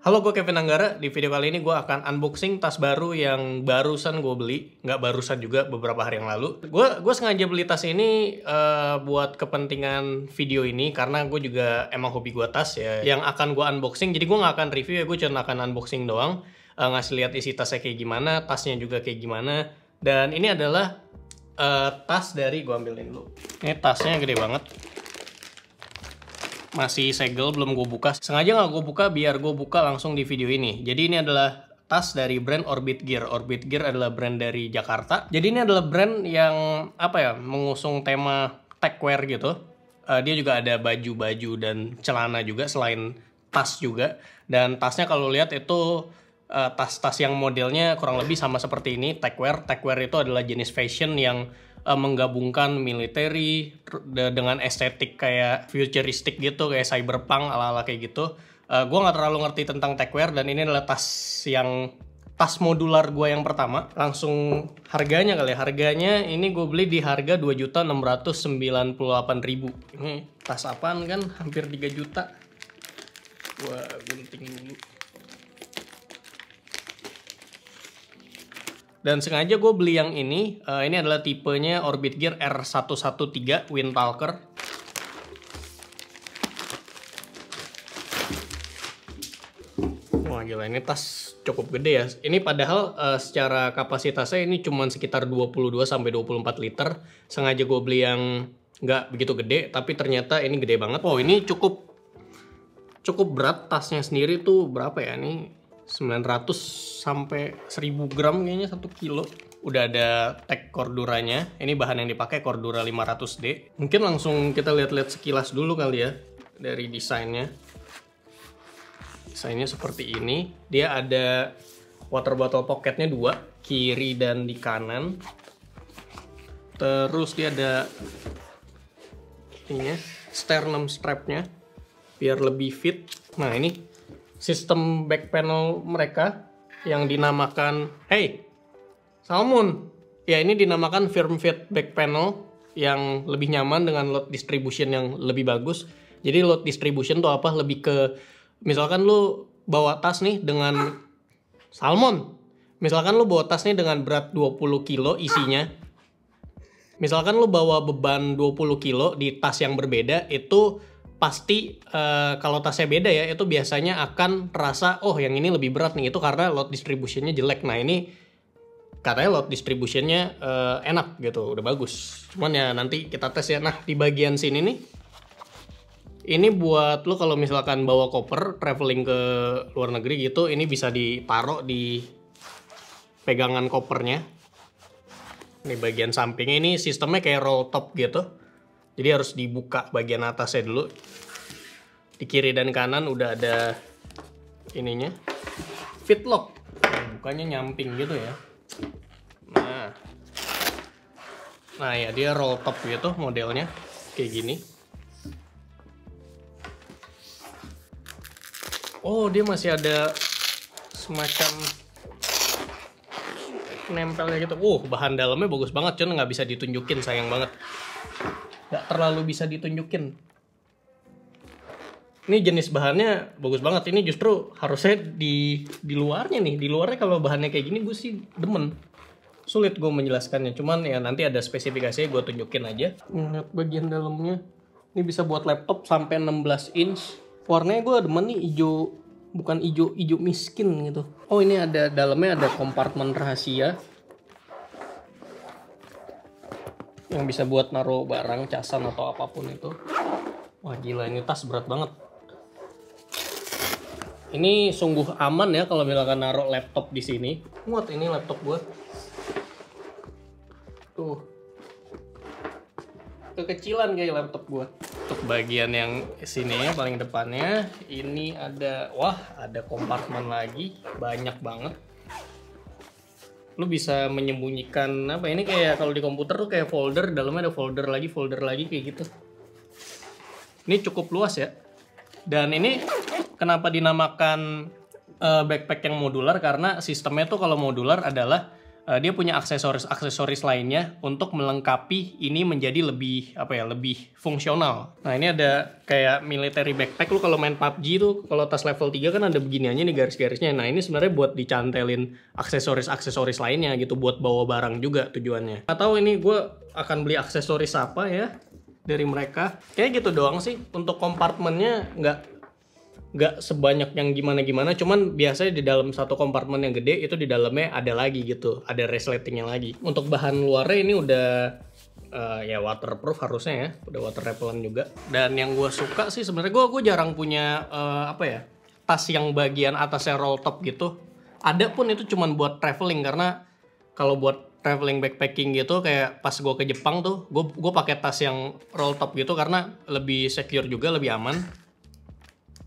Halo, gue Kevin Anggara. Di video kali ini gue akan unboxing tas baru yang barusan gue beli. Nggak barusan juga, beberapa hari yang lalu. Gue sengaja beli tas ini buat kepentingan video ini, karena gue juga emang hobi gue tas ya, yang akan gue unboxing. Jadi gue nggak akan review ya, gue cuma akan unboxing doang. Ngasih lihat isi tasnya kayak gimana, tasnya juga kayak gimana. Dan ini adalah tas dari, gue ambilin dulu. Ini tasnya gede banget. Masih segel, belum gue buka. Sengaja nggak gue buka biar gue buka langsung di video ini. Jadi ini adalah tas dari brand Orbit Gear. Orbit Gear adalah brand dari Jakarta. Jadi ini adalah brand yang mengusung tema techwear gitu. Dia juga ada baju-baju dan celana juga selain tas juga. Dan tasnya kalau lihat itu tas-tas yang modelnya kurang lebih sama seperti ini, techwear. Techwear itu adalah jenis fashion yang menggabungkan military dengan estetik kayak futuristik gitu, kayak cyberpunk ala-ala kayak gitu. Gue nggak terlalu ngerti tentang techwear, dan ini adalah tas modular gue yang pertama. Langsung harganya kali ya. Harganya ini gue beli di harga 2.698.000. Ini tas apaan kan? Hampir 3 juta. Gue gunting dulu. Dan sengaja gue beli yang ini adalah tipenya Orbit Gear R113 Windtalker. Wah gila, ini tas cukup gede ya. Ini padahal secara kapasitasnya ini cuma sekitar 22-24 liter. Sengaja gue beli yang nggak begitu gede, tapi ternyata ini gede banget. Oh, ini cukup berat. Tasnya sendiri tuh berapa ya? Ini 900 sampai 1000 gram kayaknya, 1 kilo. Udah ada tag Corduranya. Ini bahan yang dipakai Cordura 500D. Mungkin langsung kita lihat-lihat sekilas dulu kali ya dari desainnya. Desainnya seperti ini. Dia ada water bottle pocketnya 2, kiri dan di kanan. Terus dia ada ininya, sternum strapnya biar lebih fit. Nah, ini sistem back panel mereka yang dinamakan Salmon. Ya, ini dinamakan firm fit back panel yang lebih nyaman dengan load distribution yang lebih bagus. Jadi load distribution tuh apa? Lebih ke misalkan lu bawa tas nih dengan Salmon. Misalkan lu bawa tas nih dengan berat 20 kilo isinya. Misalkan lu bawa beban 20 kilo di tas yang berbeda, itu pasti kalau tasnya beda ya, itu biasanya akan terasa, oh yang ini lebih berat nih, itu karena load distributionnya jelek. Nah, ini katanya load distributionnya enak gitu, udah bagus. Cuman ya nanti kita tes ya. Nah, di bagian sini nih, ini buat lo kalau misalkan bawa koper traveling ke luar negeri gitu, ini bisa ditaruh di pegangan kopernya. Ini bagian sampingnya, ini sistemnya kayak roll top gitu. Jadi harus dibuka bagian atasnya dulu. Di kiri dan kanan udah ada ininya, fit lock. Bukanya nyamping gitu ya. Nah ya, dia roll top gitu modelnya, kayak gini. Oh, dia masih ada semacam nempelnya gitu. Bahan dalamnya bagus banget, cuman nggak bisa ditunjukin, sayang banget. Nggak terlalu bisa ditunjukin. Ini jenis bahannya bagus banget. Ini justru harusnya di luarnya nih. Di luarnya kalau bahannya kayak gini gue sih demen. Sulit gue menjelaskannya. Cuman ya nanti ada spesifikasinya, gue tunjukin aja. Lihat bagian dalamnya. Ini bisa buat laptop sampai 16 inch. Warnanya gue demen nih, hijau. Bukan hijau miskin gitu. Oh, ini ada dalamnya ada kompartemen rahasia yang bisa buat naruh barang, casan atau apapun itu. Wah gila, ini tas berat banget. Ini sungguh aman ya kalau misalkan naruh laptop di sini. Muat ini laptop gue. Tuh. Kekecilan kayak laptop gue. Untuk bagian yang sini ya, paling depannya, ini ada kompartemen lagi, banyak banget. Lu bisa menyembunyikan ini kayak kalau di komputer tuh kayak folder, dalamnya ada folder lagi kayak gitu. Ini cukup luas ya. Dan ini kenapa dinamakan backpack yang modular, karena sistemnya tuh kalau modular adalah dia punya aksesoris lainnya untuk melengkapi ini menjadi lebih lebih fungsional. Nah, ini ada kayak military backpack. Lu kalau main PUBG tuh kalau tas level 3 kan ada beginiannya nih garis-garisnya. Nah, ini sebenarnya buat dicantelin aksesoris lainnya gitu, buat bawa barang juga tujuannya. Atau ini gue akan beli aksesoris apa ya dari mereka. Kayak gitu doang sih. Untuk kompartemennya nggak sebanyak yang gimana-gimana, cuman biasanya di dalam satu kompartemen yang gede itu di dalamnya ada lagi gitu, ada resletingnya lagi. Untuk bahan luarnya ini udah ya waterproof harusnya ya, udah water repellent juga. Dan yang gue suka sih sebenarnya gue jarang punya tas yang bagian atasnya roll top gitu. Ada pun itu cuman buat traveling, karena kalau buat traveling backpacking gitu kayak pas gue ke Jepang tuh gue pakai tas yang roll top gitu karena lebih secure juga, lebih aman.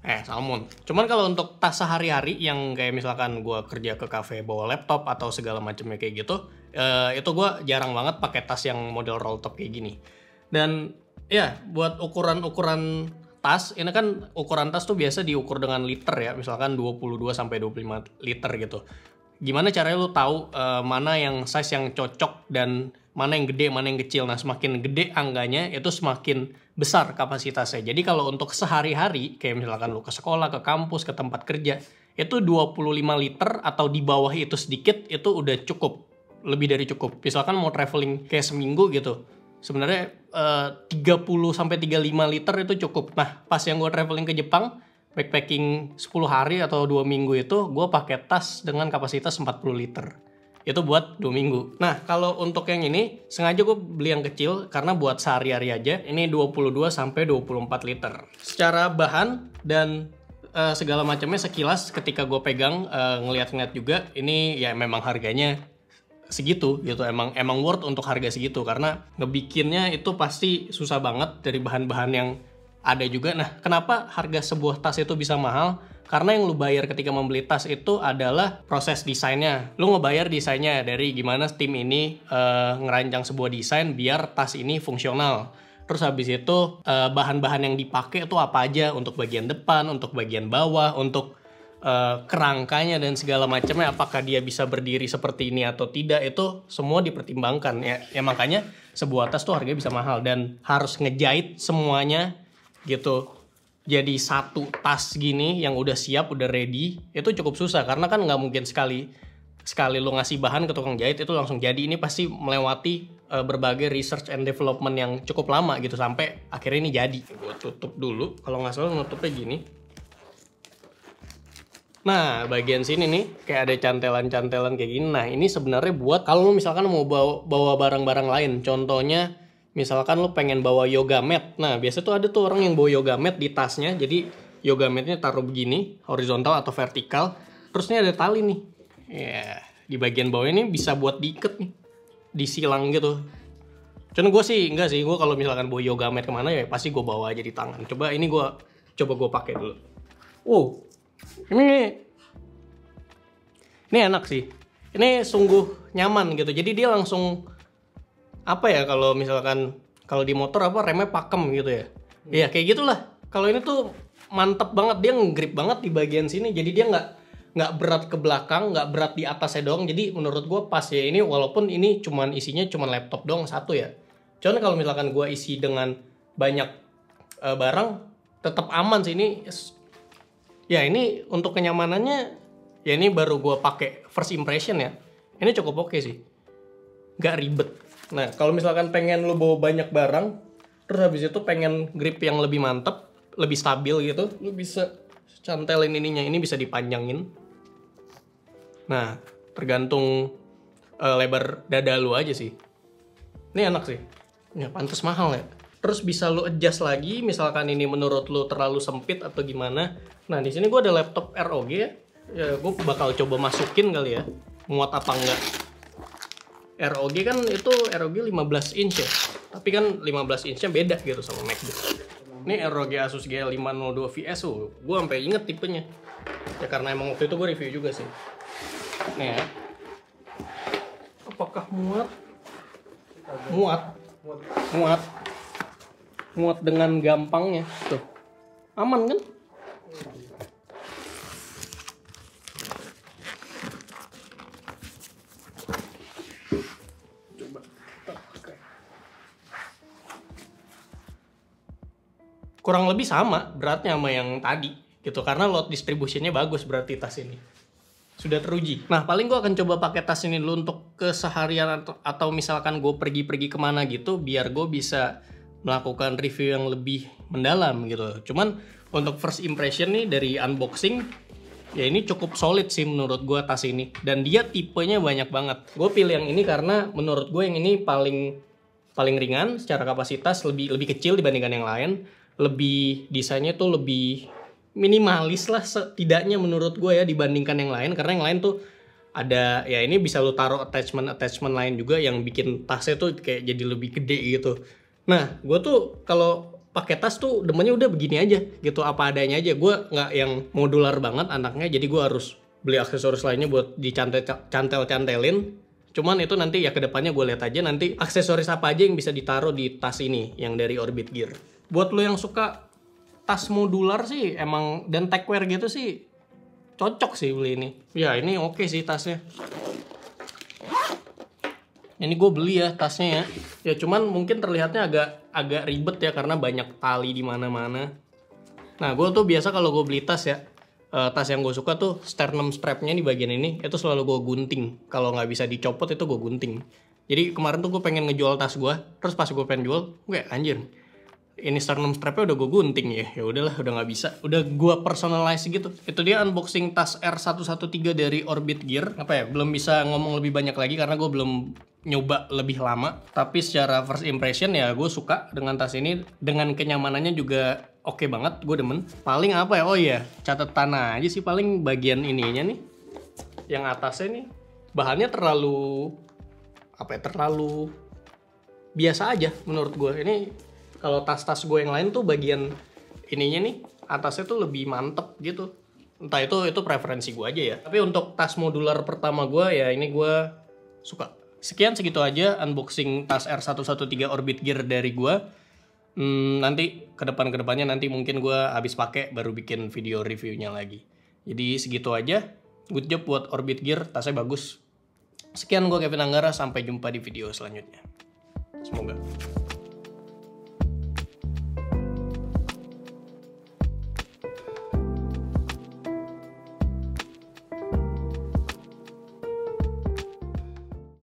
Salmon. Cuman kalau untuk tas sehari-hari yang kayak misalkan gue kerja ke cafe bawa laptop atau segala macamnya kayak gitu, itu gue jarang banget pakai tas yang model roll top kayak gini. Dan ya buat ukuran tas, ini kan ukuran tas tuh biasa diukur dengan liter ya, misalkan 22 sampai 25 liter gitu. Gimana caranya lu tahu mana yang size yang cocok dan mana yang gede, mana yang kecil. Nah, semakin gede angganya itu semakin besar kapasitasnya. Jadi kalau untuk sehari-hari, kayak misalkan lu ke sekolah, ke kampus, ke tempat kerja, itu 25 liter atau di bawah itu sedikit, itu udah cukup. Lebih dari cukup. Misalkan mau traveling kayak seminggu gitu, sebenarnya 30 sampai 35 liter itu cukup. Nah, pas yang gue traveling ke Jepang, backpacking 10 hari atau 2 minggu itu, gue pakai tas dengan kapasitas 40 liter. Itu buat 2 minggu. Nah, kalau untuk yang ini, sengaja gue beli yang kecil karena buat sehari-hari aja. Ini 22 sampai 24 liter. Secara bahan dan segala macamnya sekilas ketika gue pegang, ngeliat-ngeliat juga, ini ya memang harganya segitu gitu. Emang worth untuk harga segitu, karena ngebikinnya itu pasti susah banget dari bahan-bahan yang ada juga. Nah, kenapa harga sebuah tas itu bisa mahal? Karena yang lu bayar ketika membeli tas itu adalah proses desainnya. Lu ngebayar desainnya dari gimana tim ini ngerancang sebuah desain biar tas ini fungsional. Terus habis itu bahan-bahan yang dipakai itu apa aja untuk bagian depan, untuk bagian bawah, untuk kerangkanya dan segala macamnya. Apakah dia bisa berdiri seperti ini atau tidak, itu semua dipertimbangkan. Ya makanya sebuah tas tuh harganya bisa mahal dan harus ngejahit semuanya gitu. Jadi satu tas gini yang udah siap, udah ready, itu cukup susah. Karena kan nggak mungkin sekali lu ngasih bahan ke tukang jahit itu langsung jadi. Ini pasti melewati berbagai research and development yang cukup lama gitu, sampai akhirnya ini jadi. Gue tutup dulu, kalau nggak salah nutupnya gini. Nah, bagian sini nih kayak ada cantelan-cantelan kayak gini. Nah, ini sebenarnya buat kalau lu misalkan mau bawa barang-barang lain. Contohnya misalkan lu pengen bawa yoga mat. Nah, biasa tuh ada tuh orang yang bawa yoga mat di tasnya. Jadi yoga matnya taruh begini, horizontal atau vertikal. Terus ini ada tali nih. Ya, di bagian bawah ini bisa buat diikat nih. Disilang gitu. Cuman gue sih enggak sih. Gue kalau misalkan bawa yoga mat kemana ya pasti gue bawa aja di tangan. Coba gue pakai dulu. Ini enak sih. Ini sungguh nyaman gitu. Jadi dia langsung apa ya, kalau misalkan kalau di motor apa remnya pakem gitu ya. Ya kayak gitulah. Kalau ini tuh mantep banget, dia nge-grip banget di bagian sini. Jadi dia nggak berat ke belakang, nggak berat di atasnya doang. Jadi menurut gue pas ya ini, walaupun ini isinya cuman laptop doang satu ya. Cuman kalau misalkan gue isi dengan banyak barang, tetap aman sih ini. Ya ini untuk kenyamanannya, ya ini baru gue pakai first impression ya. Ini cukup oke sih, nggak ribet. Nah, kalau misalkan pengen lu bawa banyak barang, terus habis itu pengen grip yang lebih mantep, lebih stabil gitu, lu bisa cantelin ininya. Ini bisa dipanjangin. Nah, tergantung lebar dada lu aja sih. Ini enak sih. Ya, pantas mahal ya. Terus bisa lu adjust lagi, misalkan ini menurut lu terlalu sempit atau gimana. Nah, di sini gue ada laptop ROG ya. Ya, gue bakal coba masukin kali ya. Muat apa enggak. ROG kan itu ROG 15 inch ya. Tapi kan 15 inch-nya beda gitu sama MacBook. Ini ROG Asus G502 VS. Gue sampai inget tipenya. Ya karena emang waktu itu gue review juga sih. Nih ya. Apakah muat? Muat dengan gampangnya. Tuh. Aman kan? kurang lebih sama beratnya sama yang tadi gitu, karena load distributionnya bagus berarti tas ini sudah teruji. Nah paling gue akan coba pakai tas ini dulu untuk keseharian atau misalkan gue pergi-pergi kemana gitu, biar gue bisa melakukan review yang lebih mendalam gitu. Cuman untuk first impression nih dari unboxing, ya ini cukup solid sih menurut gue tas ini. Dan dia tipenya banyak banget. Gue pilih yang ini karena menurut gue yang ini paling ringan secara kapasitas, lebih kecil dibandingkan yang lain. Lebih desainnya tuh lebih minimalis lah setidaknya menurut gue ya dibandingkan yang lain. Karena yang lain tuh ada, ya ini bisa lo taruh attachment lain juga yang bikin tasnya tuh kayak jadi lebih gede gitu. Nah gue tuh kalau pakai tas tuh demennya udah begini aja gitu, apa adanya aja. Gue nggak yang modular banget anaknya, jadi gue harus beli aksesoris lainnya buat dicantel-cantelin. Cuman itu nanti ya kedepannya gue lihat aja nanti aksesoris apa aja yang bisa ditaruh di tas ini yang dari Orbit Gear. Buat lo yang suka tas modular sih emang dan techwear gitu sih cocok sih beli ini. Ya ini oke sih tasnya. Ini gue beli ya tasnya ya. Ya cuman mungkin terlihatnya agak ribet ya karena banyak tali di mana-mana. Nah gue tuh biasa kalau gue beli tas ya, tas yang gue suka tuh sternum strapnya di bagian ini itu selalu gue gunting. Kalau nggak bisa dicopot itu gue gunting. Jadi kemarin tuh gue pengen ngejual tas gue, terus pas gue pengen jual, gue anjir, ini sternum strapnya udah gue gunting ya. Ya udahlah, udah nggak bisa. Udah gue personalize gitu. Itu dia unboxing tas R113 dari Orbit Gear. Apa ya? Belum bisa ngomong lebih banyak lagi karena gue belum nyoba lebih lama. Tapi secara first impression ya gue suka dengan tas ini. Dengan kenyamanannya juga oke banget. Gue demen. Paling apa ya? Oh iya, catatan aja sih paling bagian ininya nih. Yang atasnya nih bahannya terlalu apa ya? Terlalu biasa aja menurut gue. Ini kalau tas-tas gue yang lain tuh bagian ininya nih atasnya tuh lebih mantep gitu. Entah itu preferensi gue aja ya. Tapi untuk tas modular pertama gue ya ini gue suka. Sekian segitu aja unboxing tas R113 Orbit Gear dari gue. Nanti kedepannya nanti mungkin gue habis pakai baru bikin video reviewnya lagi. Jadi segitu aja. Good job buat Orbit Gear, tasnya bagus. Sekian gue Kevin Anggara, sampai jumpa di video selanjutnya. Semoga.